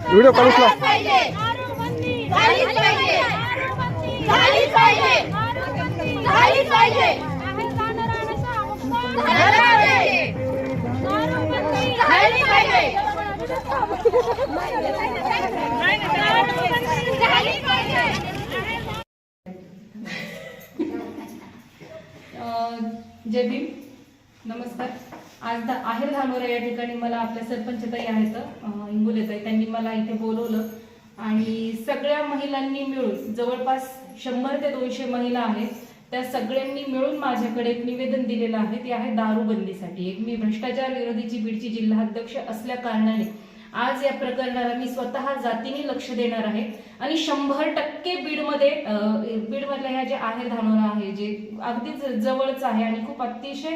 Video काढूच ना. जय भीम. नमस्कार. आज आहेर धानोरा या ठिकाणी मला आपल्या सरपंचताई आहेत इंगोलेताई, त्यांनी मला इथे बोलवलं आणि सगळ्या महिलांनी मिळून जवळपास 100 ते 200 महिला आहेत, त्या सगळ्यांनी मिळून माझ्याकडे एक निवेदन दिलेलं आहे. ते आहे दारूबंदीसाठी. एक मी भ्रष्टाचार विरोधीची बीडची जिल्हाध्यक्ष असल्या कारणाने आज या प्रकरणाला मी स्वतः जातीने लक्ष देणार आहे आणि 100% बीडमधल्या ह्या जे आहेर धानोरा आहे, जे अगदीच जवळच आहे आणि खूप अतिशय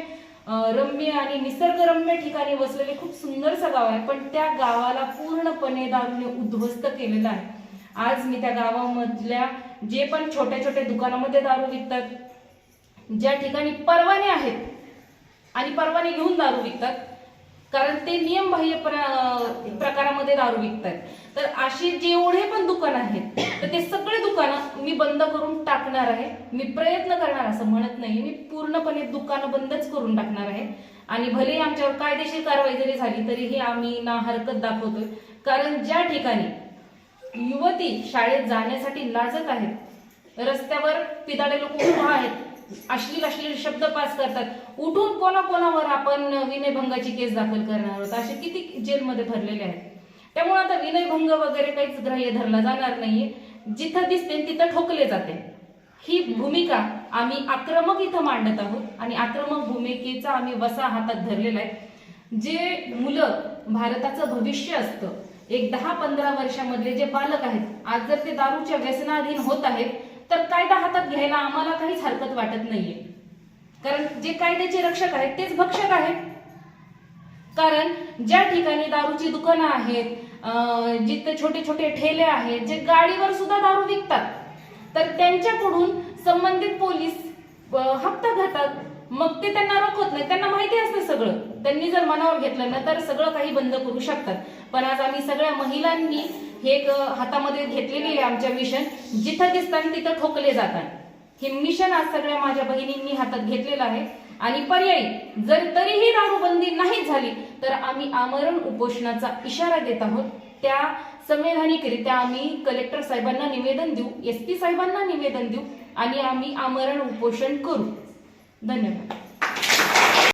रम्य आणि निसर्गरम्य ठिकाणी वसलेले खूप सुंदरसं गाव आहे, पण त्या गावाला पूर्णपणे दारूने उद्ध्वस्त केलेलं आहे. आज मी त्या गावामधल्या जे पण छोट्या छोट्या दुकानामध्ये दारू विकतात, ज्या ठिकाणी परवाने आहेत आणि परवाने घेऊन दारू विकतात, कारण ते नियमबाह्य प्रकारामध्ये दारू विकतात, तर अशी जेवढे पण दुकान आहेत तर ते सगळे दुकानं मी बंद करून टाकणार आहे. मी प्रयत्न करणार, असं म्हणत नाही, मी पूर्णपणे दुकानं बंदच करून टाकणार आहे. आणि भले आमच्यावर कायदेशीर कारवाई जरी झाली तरीही आम्ही ना हरकत दाखवतोय, कारण ज्या ठिकाणी युवती शाळेत जाण्यासाठी लाजत आहेत, रस्त्यावर पिदाडे लोक उभा आहेत, अश्लील शब्द पास करतात, उठून कोणाकोणावर आपण विनयभंगाची केस दाखल करणार आहोत, असे किती जेलमध्ये भरलेले आहेत. त्यामुळे आता विनयभंग वगैरे काहीच ग्राह्य धरला जाणार नाहीये. जिथं दिसते तिथं ठोकले जाते. ही भूमिका आम्ही आक्रमक इथं मांडत आहोत आणि आक्रमक भूमिकेचा आम्ही वसा हातात धरलेला आहे. जे मुलं भारताचं भविष्य असतं, एक 10-15 वर्षामधले जे बालक आहेत, आज जर ते दारूच्या व्यसनाधीन होत आहेत तर कायदा हातात घ्यायला आम्हाला काहीच हरकत वाटत नाहीये, कारण जे कायद्याचे रक्षक आहेत तेच भक्षक आहेत. कारण ज्या ठिकाणी दारूची दुकानं आहेत, जिथे छोटे छोटे ठेले आहेत, जे गाडीवर सुद्धा दारू विकतात, तर त्यांच्याकडून संबंधित पोलीस हप्ता घेतात, मग ते त्यांना रोखत नाही. त्यांना माहिती असते सगळं, त्यांनी जर मनावर घेतलं ना तर सगळं काही बंद करू शकतात. पण आज आम्ही सगळ्या महिलांनी हे हातामध्ये घेतलेले आहे आमच्या मिशन, जिथं दिसतात तिथं ठोकले जातात. हे मिशन आज सगळ्या माझ्या बहिणींनी हातात घेतलेलं आहे आणि पर्यायी जर तरीही दारूबंदी नाही झाली तर आम्ही आमरण उपोषणाचा इशारा देत आहोत. त्या संवैधानिकरित्या आम्ही कलेक्टर साहेबांना निवेदन देऊ, SP साहेबांना निवेदन देऊ आणि आम्ही आमरण उपोषण करू. धन्यवाद.